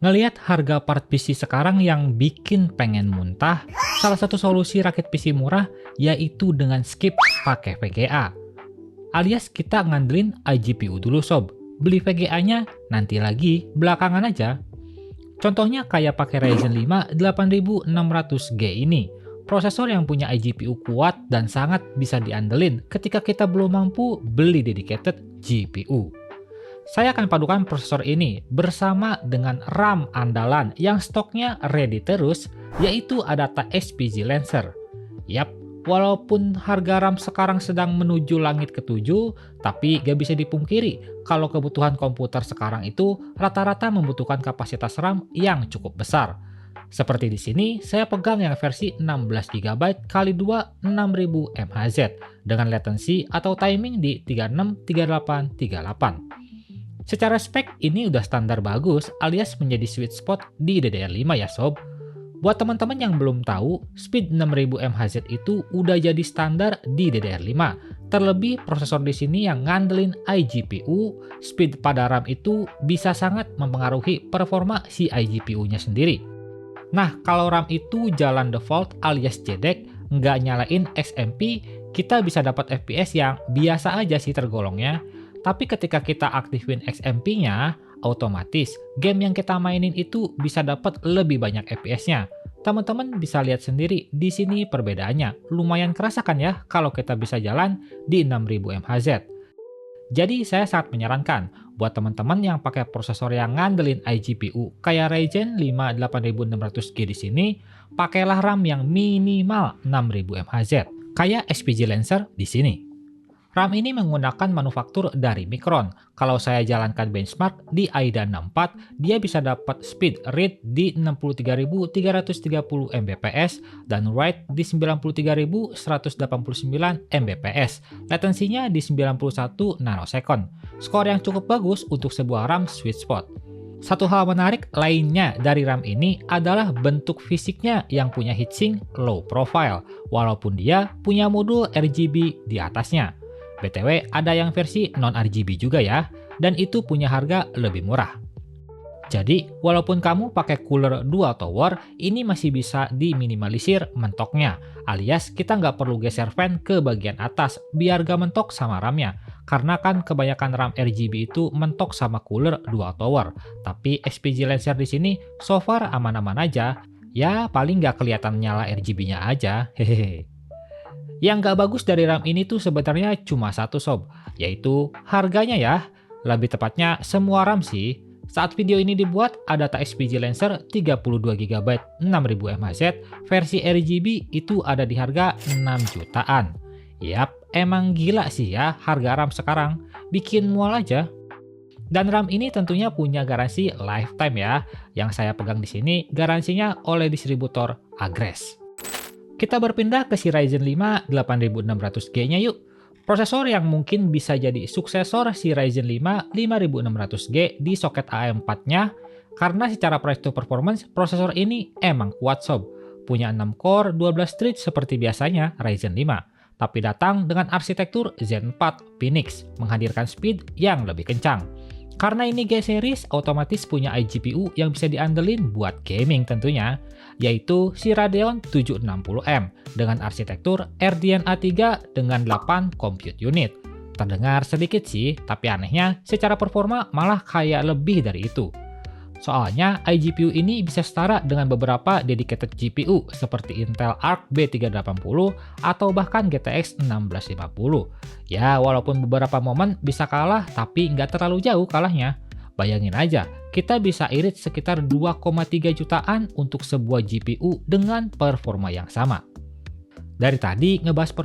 Ngelihat harga part PC sekarang yang bikin pengen muntah, salah satu solusi rakit PC murah yaitu dengan skip pakai VGA. Alias kita ngandelin iGPU dulu sob, beli VGA-nya nanti lagi belakangan aja. Contohnya kayak pakai Ryzen 5 8600G ini, prosesor yang punya iGPU kuat dan sangat bisa diandelin ketika kita belum mampu beli dedicated GPU. Saya akan padukan prosesor ini bersama dengan RAM andalan yang stoknya ready terus, yaitu Adata SPG Lancer. Yap, walaupun harga RAM sekarang sedang menuju langit ketujuh, tapi gak bisa dipungkiri kalau kebutuhan komputer sekarang itu rata-rata membutuhkan kapasitas RAM yang cukup besar. Seperti di sini, saya pegang yang versi 16GB x 2 6000 mHz dengan latency atau timing di 363838. Secara spek ini udah standar bagus alias menjadi sweet spot di DDR5 ya sob. Buat teman-teman yang belum tahu, speed 6000 mHz itu udah jadi standar di DDR5. Terlebih prosesor di sini yang ngandelin iGPU, speed pada RAM itu bisa sangat mempengaruhi performa si iGPU-nya sendiri. Nah, kalau RAM itu jalan default alias JEDEC, nggak nyalain XMP, kita bisa dapat FPS yang biasa aja sih tergolongnya. Tapi ketika kita aktifin XMP-nya, otomatis game yang kita mainin itu bisa dapat lebih banyak FPS-nya. Teman-teman bisa lihat sendiri di sini perbedaannya. Lumayan kerasa kan ya kalau kita bisa jalan di 6000 mHz. Jadi saya sangat menyarankan buat teman-teman yang pakai prosesor yang ngandelin iGPU kayak Ryzen 5 8600G di sini, pakailah RAM yang minimal 6000 mHz kayak SPG Lancer di sini. RAM ini menggunakan manufaktur dari Micron. Kalau saya jalankan benchmark di AIDA 64, dia bisa dapat speed read di 63330 Mbps dan write di 93189 Mbps. Latensinya di 91 nanosecond. Skor yang cukup bagus untuk sebuah RAM sweet spot. Satu hal menarik lainnya dari RAM ini adalah bentuk fisiknya yang punya heatsink low profile, walaupun dia punya modul RGB di atasnya. BTW ada yang versi non-RGB juga ya, dan itu punya harga lebih murah. Jadi, walaupun kamu pakai cooler dual tower, ini masih bisa diminimalisir mentoknya, alias kita nggak perlu geser fan ke bagian atas biar gak mentok sama RAM-nya. Karena kan kebanyakan RAM RGB itu mentok sama cooler dual tower, tapi SPG Lancer di sini so far aman-aman aja. Ya paling nggak kelihatan nyala RGB-nya aja, hehehe. Yang nggak bagus dari RAM ini tuh sebenarnya cuma satu sob, yaitu harganya ya. Lebih tepatnya semua RAM sih. Saat video ini dibuat, Adata SPG Lancer 32GB 6000 mHz versi RGB itu ada di harga 6 jutaan. Yap, emang gila sih ya harga RAM sekarang, bikin mual aja. Dan RAM ini tentunya punya garansi lifetime ya. Yang saya pegang di sini garansinya oleh distributor Agres. Kita berpindah ke si Ryzen 5 8600G-nya yuk. Prosesor yang mungkin bisa jadi suksesor si Ryzen 5 5600G di soket AM4-nya karena secara price to performance prosesor ini emang kuat sob. Punya 6 core, 12 thread seperti biasanya Ryzen 5, tapi datang dengan arsitektur Zen 4 Phoenix, menghadirkan speed yang lebih kencang. Karena ini G series, otomatis punya iGPU yang bisa diandelin buat gaming tentunya, yaitu si Radeon 760M dengan arsitektur RDNA 3 dengan 8 compute unit. Terdengar sedikit sih, tapi anehnya secara performa malah kayak lebih dari itu. Soalnya iGPU ini bisa setara dengan beberapa dedicated GPU seperti Intel Arc B380 atau bahkan GTX 1650. Ya walaupun beberapa momen bisa kalah tapi nggak terlalu jauh kalahnya. Bayangin aja, kita bisa irit sekitar 2,3 jutaan untuk sebuah GPU dengan performa yang sama. Dari tadi ngebahas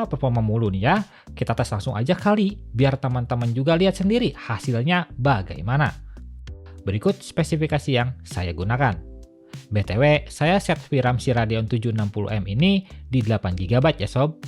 performa mulu nih ya, kita tes langsung aja kali biar teman-teman juga lihat sendiri hasilnya bagaimana. Berikut spesifikasi yang saya gunakan. BTW, saya set VRAM si Radeon 760M ini di 8GB ya sob.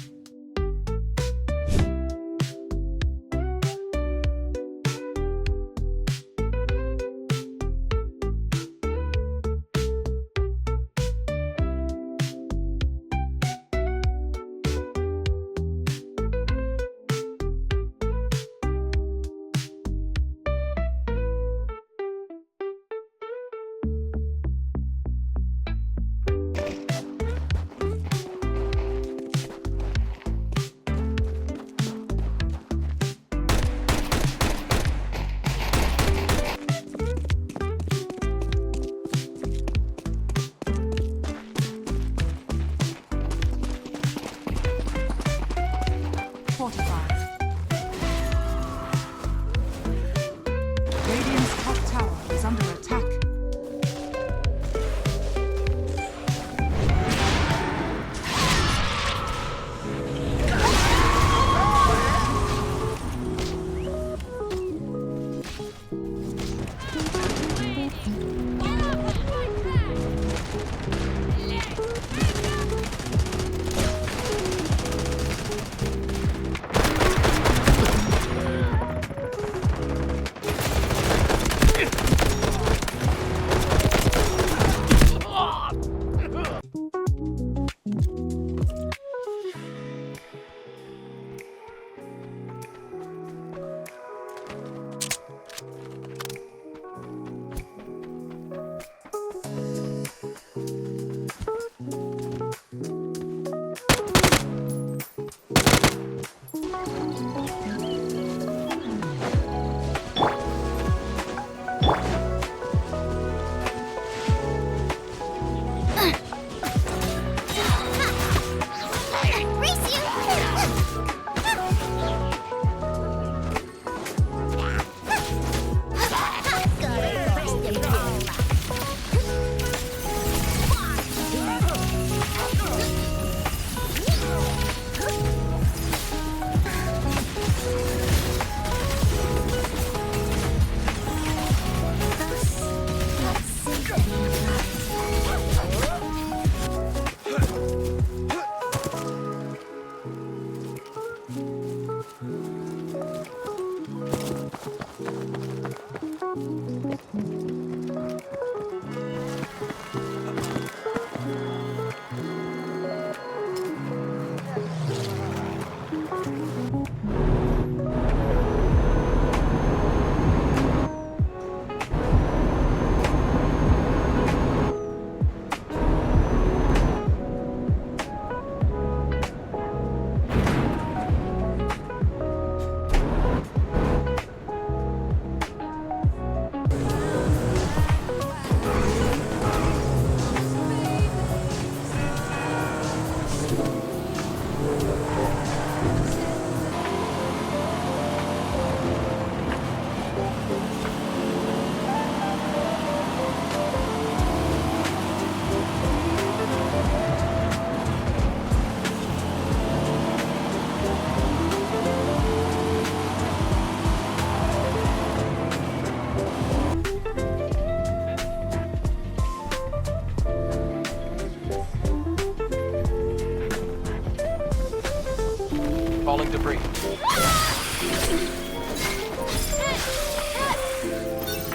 falling debris.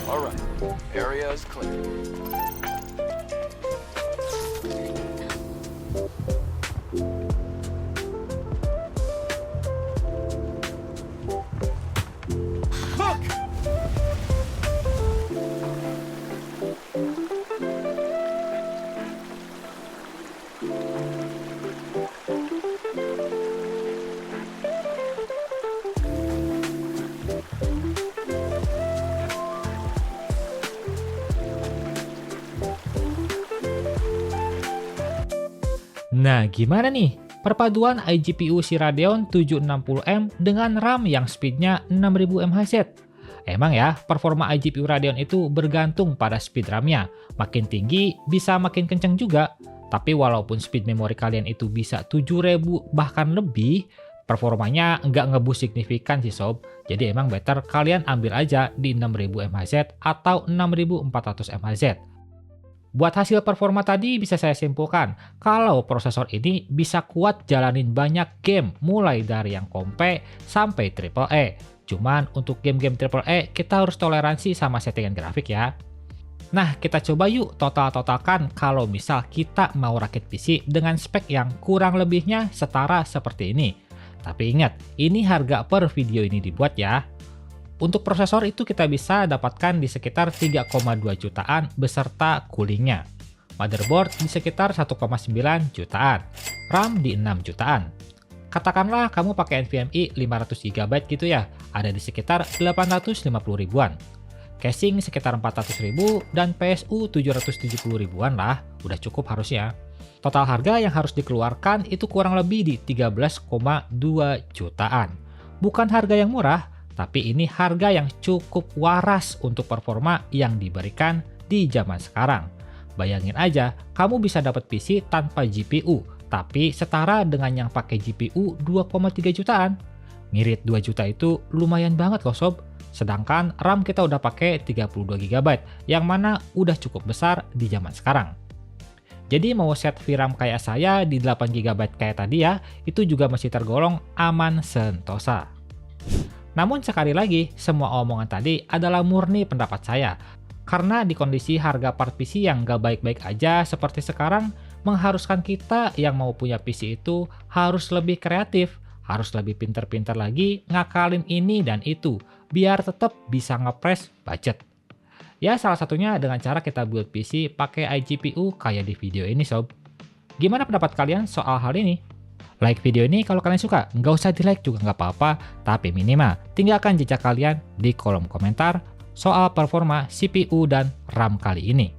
All right, area is clear. Look! Nah, gimana nih perpaduan iGPU si Radeon 760M dengan RAM yang speednya 6000 mHz? Emang ya, performa iGPU Radeon itu bergantung pada speed RAM-nya. Makin tinggi, bisa makin kenceng juga. Tapi walaupun speed memori kalian itu bisa 7000 bahkan lebih, performanya nggak ngeboost signifikan sih sob. Jadi emang better kalian ambil aja di 6000 mHz atau 6400 mHz. Buat hasil performa tadi bisa saya simpulkan, kalau prosesor ini bisa kuat jalanin banyak game mulai dari yang kompe sampai AAA. Cuman untuk game-game AAA kita harus toleransi sama settingan grafik ya. Nah, kita coba yuk total-totalkan kalau misal kita mau rakit PC dengan spek yang kurang lebihnya setara seperti ini. Tapi ingat, ini harga per video ini dibuat ya. Untuk prosesor itu kita bisa dapatkan di sekitar 3,2 jutaan beserta coolingnya. Motherboard di sekitar 1,9 jutaan. RAM di 6 jutaan. Katakanlah kamu pakai NVMe 500 GB gitu ya, ada di sekitar 850 ribuan. Casing sekitar 400 ribu dan PSU 770 ribuan lah, udah cukup harusnya. Total harga yang harus dikeluarkan itu kurang lebih di 13,2 jutaan. Bukan harga yang murah, tapi ini harga yang cukup waras untuk performa yang diberikan di zaman sekarang. Bayangin aja, kamu bisa dapat PC tanpa GPU, tapi setara dengan yang pakai GPU 2,3 jutaan. Ngirit 2 juta itu lumayan banget loh sob. Sedangkan RAM kita udah pakai 32 GB, yang mana udah cukup besar di zaman sekarang. Jadi mau set VRAM kayak saya di 8 GB kayak tadi ya, itu juga masih tergolong aman sentosa. Namun sekali lagi, semua omongan tadi adalah murni pendapat saya. Karena di kondisi harga part PC yang gak baik-baik aja seperti sekarang, mengharuskan kita yang mau punya PC itu harus lebih kreatif, harus lebih pinter-pinter lagi ngakalin ini dan itu, biar tetap bisa ngepres budget. Ya salah satunya dengan cara kita build PC pakai iGPU kayak di video ini sob. Gimana pendapat kalian soal hal ini? Like video ini kalau kalian suka, nggak usah di like juga nggak apa-apa, tapi minimal tinggalkan jejak kalian di kolom komentar soal performa CPU dan RAM kali ini.